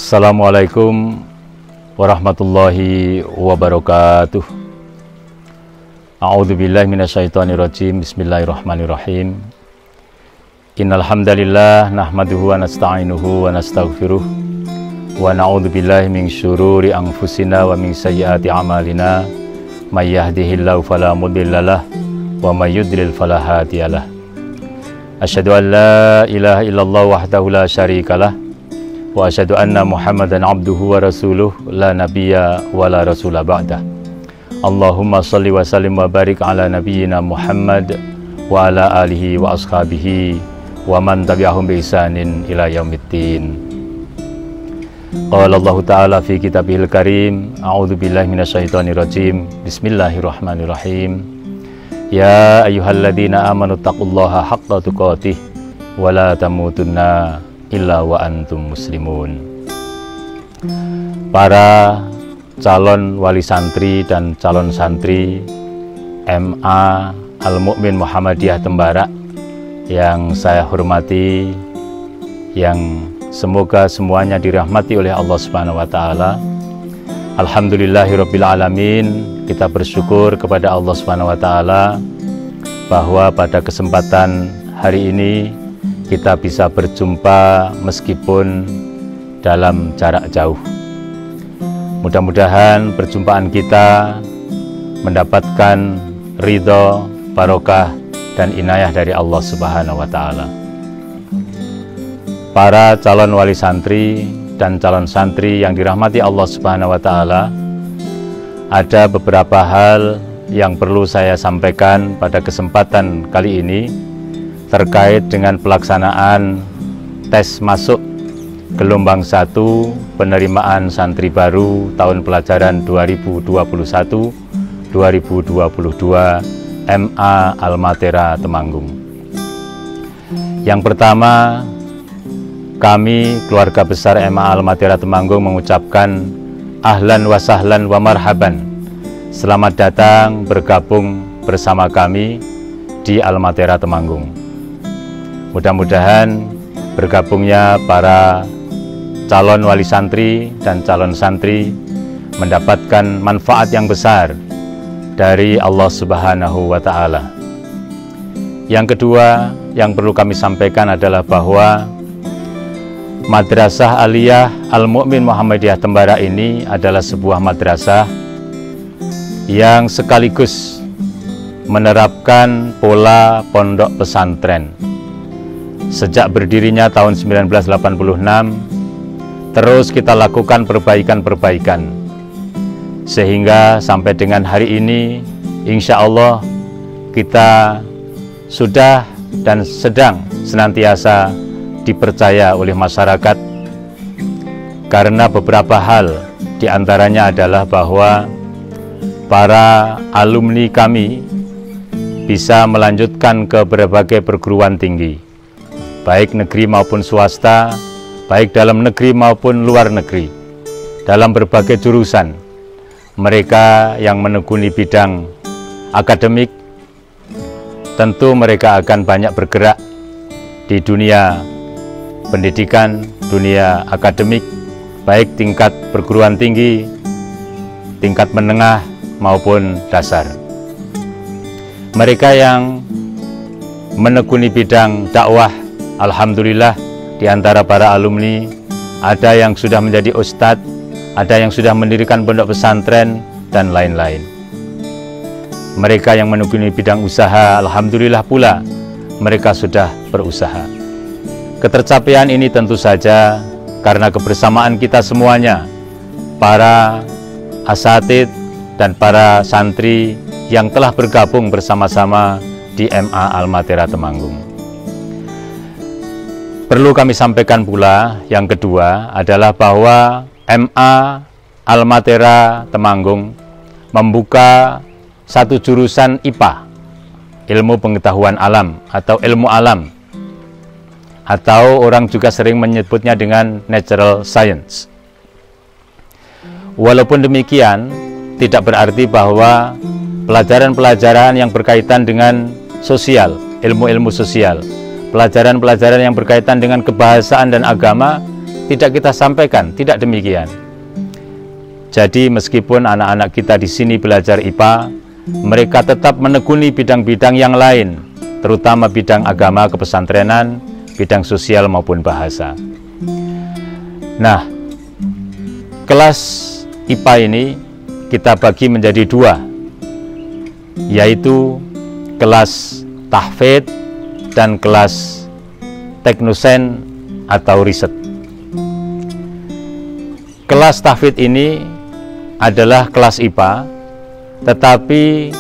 Assalamualaikum warahmatullahi wabarakatuh. A'udzubillahi minasyaitonirrajim. Bismillahirrahmanirrahim. Innal hamdalillah nahmaduhu wa nasta'inuhu wa nastaghfiruh wa na'udzubillahi min syururi anfusina wa min sayyiati a'malina. May yahdihillahu fala mudhillalah wa may yudlil fala hadiyalah. Asyhadu an la ilaha illallah wahdahu la syarikalah wa asyhadu anna Muhammadan abduhu wa rasuluh la nabiyya wa la rasula ba'dah. Allahumma shalli wa sallim wa barik ala nabiyyina Muhammad wa ala alihi wa ashabihi wa man tabi'ahum bi ihsanin ila yaumiddin. Qala Allah Ta'ala fi kitabihil karim, a'udzu billahi minasyaitonir rajim. Bismillahirrahmanirrahim. Ya ayyuhalladzina amanu taqullaha haqqa tuqatih wa la tamutunna illa wa antum muslimun. Para calon wali santri dan calon santri MA Al-Mu'min Muhammadiyah Tembara yang saya hormati, yang semoga semuanya dirahmati oleh Allah Subhanahu wa taala. Alhamdulillahirabbil alamin, kita bersyukur kepada Allah Subhanahu wa taala bahwa pada kesempatan hari ini kita bisa berjumpa meskipun dalam jarak jauh. Mudah-mudahan perjumpaan kita mendapatkan ridho, barokah, dan inayah dari Allah Subhanahu wa taala. Para calon wali santri dan calon santri yang dirahmati Allah Subhanahu wa taala, ada beberapa hal yang perlu saya sampaikan pada kesempatan kali ini terkait dengan pelaksanaan tes masuk gelombang 1 penerimaan santri baru tahun pelajaran 2021-2022 MA Al-Matera Temanggung. Yang pertama, kami keluarga besar MA Al-Matera Temanggung mengucapkan ahlan wa sahlan wa marhaban. Selamat datang bergabung bersama kami di Al-Matera Temanggung. Mudah-mudahan bergabungnya para calon wali santri dan calon santri mendapatkan manfaat yang besar dari Allah Subhanahu wa taala. Yang kedua yang perlu kami sampaikan adalah bahwa Madrasah Aliyah Al-Mu'min Muhammadiyah Tembara ini adalah sebuah madrasah yang sekaligus menerapkan pola pondok pesantren. Sejak berdirinya tahun 1986, terus kita lakukan perbaikan-perbaikan. Sehingga sampai dengan hari ini, insya Allah kita sudah dan sedang senantiasa dipercaya oleh masyarakat karena beberapa hal, diantaranya adalah bahwa para alumni kami bisa melanjutkan ke berbagai perguruan tinggi, baik negeri maupun swasta, baik dalam negeri maupun luar negeri, dalam berbagai jurusan. Mereka yang menekuni bidang akademik, tentu mereka akan banyak bergerak di dunia pendidikan, dunia akademik, baik tingkat perguruan tinggi, tingkat menengah maupun dasar. Mereka yang menekuni bidang dakwah, alhamdulillah di antara para alumni ada yang sudah menjadi ustadz, ada yang sudah mendirikan pondok pesantren, dan lain-lain. Mereka yang menekuni bidang usaha, alhamdulillah pula mereka sudah berusaha. Ketercapaian ini tentu saja karena kebersamaan kita semuanya, para asatidz dan para santri yang telah bergabung bersama-sama di MA Al-Matera Temanggung. Perlu kami sampaikan pula yang kedua adalah bahwa MA Al-Matera Temanggung membuka satu jurusan IPA, ilmu pengetahuan alam atau ilmu alam, atau orang juga sering menyebutnya dengan natural science. Walaupun demikian, tidak berarti bahwa pelajaran-pelajaran yang berkaitan dengan sosial, ilmu-ilmu sosial, pelajaran-pelajaran yang berkaitan dengan kebahasaan dan agama tidak kita sampaikan, tidak demikian. Jadi meskipun anak-anak kita di sini belajar IPA, mereka tetap menekuni bidang-bidang yang lain, terutama bidang agama, kepesantrenan, bidang sosial maupun bahasa. Nah, kelas IPA ini kita bagi menjadi dua, yaitu kelas tahfidz dan kelas teknosains atau riset. Kelas tahfidz ini adalah kelas IPA, tetapi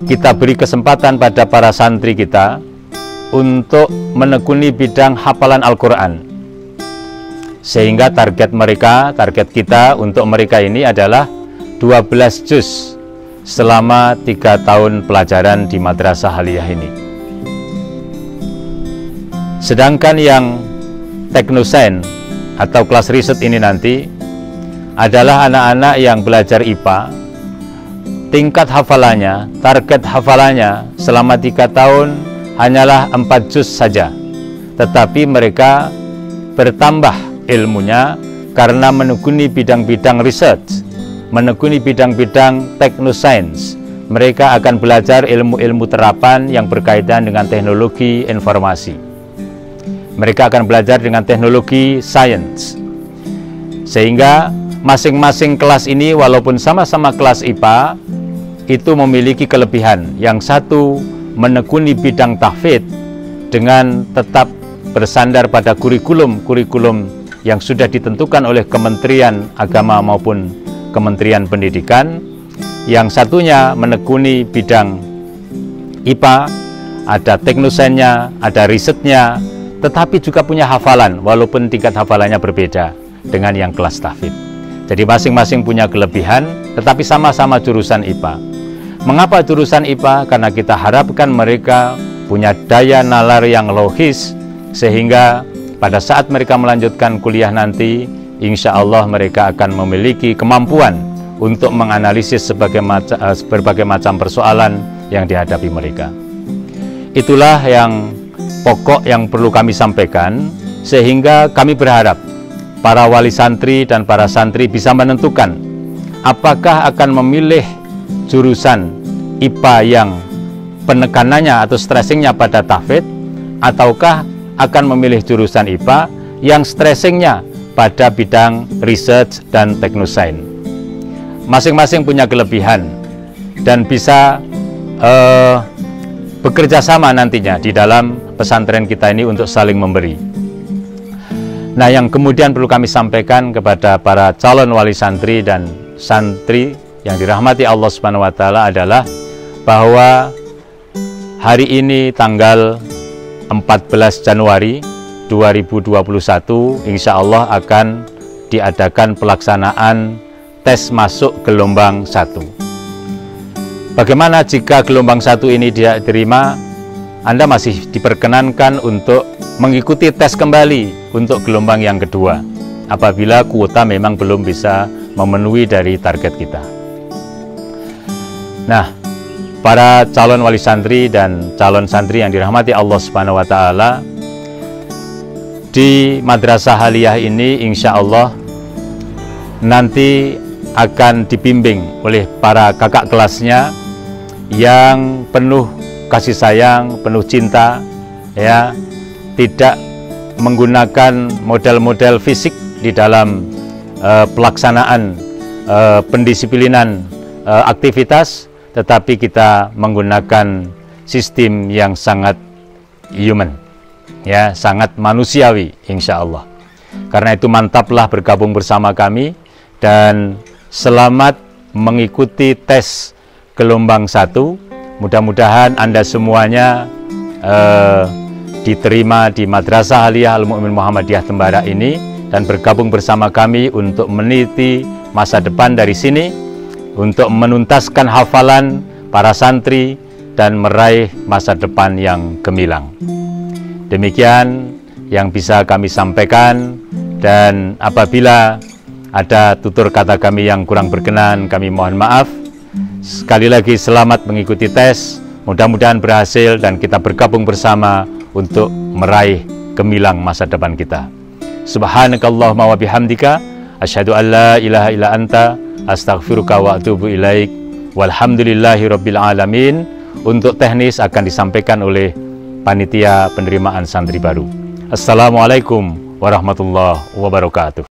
kita beri kesempatan pada para santri kita untuk menekuni bidang hafalan Al-Quran, sehingga target kita untuk mereka ini adalah 12 juz selama 3 tahun pelajaran di Madrasah Aliyah ini. Sedangkan yang teknosains atau kelas riset ini nanti adalah anak-anak yang belajar IPA, tingkat hafalannya, target hafalannya selama 3 tahun hanyalah 4 juz saja, tetapi mereka bertambah ilmunya karena menekuni bidang-bidang research, menekuni bidang-bidang teknosains. Mereka akan belajar ilmu-ilmu terapan yang berkaitan dengan teknologi informasi. Mereka akan belajar dengan teknologi sains, sehingga masing-masing kelas ini walaupun sama-sama kelas IPA itu memiliki kelebihan. Yang satu menekuni bidang tahfidz dengan tetap bersandar pada kurikulum yang sudah ditentukan oleh Kementerian Agama maupun Kementerian Pendidikan. Yang satunya menekuni bidang IPA, ada teknosainsnya, ada risetnya, tetapi juga punya hafalan walaupun tingkat hafalannya berbeda dengan yang kelas tahfidz. Jadi masing-masing punya kelebihan, tetapi sama-sama jurusan IPA. Mengapa jurusan IPA? Karena kita harapkan mereka punya daya nalar yang logis, sehingga pada saat mereka melanjutkan kuliah nanti, insya Allah mereka akan memiliki kemampuan untuk menganalisis berbagai macam persoalan yang dihadapi mereka. Itulah yang pokok yang perlu kami sampaikan, sehingga kami berharap para wali santri dan para santri bisa menentukan apakah akan memilih jurusan IPA yang penekanannya atau stressingnya pada tahfidz, ataukah akan memilih jurusan IPA yang stressingnya pada bidang research dan teknosains. Masing-masing punya kelebihan dan bisa bekerja sama nantinya di dalam pesantren kita ini untuk saling memberi. Nah, yang kemudian perlu kami sampaikan kepada para calon wali santri dan santri yang dirahmati Allah Subhanahu wa Ta'ala adalah bahwa hari ini tanggal 14 Januari 2021 insya Allah akan diadakan pelaksanaan tes masuk gelombang 1. Bagaimana jika gelombang 1 ini tidak diterima? Anda masih diperkenankan untuk mengikuti tes kembali untuk gelombang yang kedua apabila kuota memang belum bisa memenuhi dari target kita. Nah, para calon wali santri dan calon santri yang dirahmati Allah Subhanahu wa Ta'ala, di Madrasah Aliyah ini insya Allah nanti akan dibimbing oleh para kakak kelasnya yang penuh kasih sayang, penuh cinta, ya, tidak menggunakan model-model fisik di dalam pelaksanaan pendisiplinan aktivitas, tetapi kita menggunakan sistem yang sangat human, ya, sangat manusiawi insya Allah. Karena itu mantaplah bergabung bersama kami dan selamat mengikuti tes gelombang 1. Mudah-mudahan Anda semuanya diterima di Madrasah Aliyah Al-Mu'min Muhammadiyah Tembara ini dan bergabung bersama kami untuk meniti masa depan dari sini, untuk menuntaskan hafalan para santri dan meraih masa depan yang gemilang. Demikian yang bisa kami sampaikan, dan apabila ada tutur kata kami yang kurang berkenan, kami mohon maaf. Sekali lagi selamat mengikuti tes, mudah-mudahan berhasil dan kita bergabung bersama untuk meraih gemilang masa depan kita. Subhanakallahumma wa bihamdika asyhadu an la ilaha illa anta astaghfiruka wa atubu ilaik. Walhamdulillahi rabbil alamin. Untuk teknis akan disampaikan oleh panitia penerimaan santri baru. Assalamualaikum warahmatullahi wabarakatuh.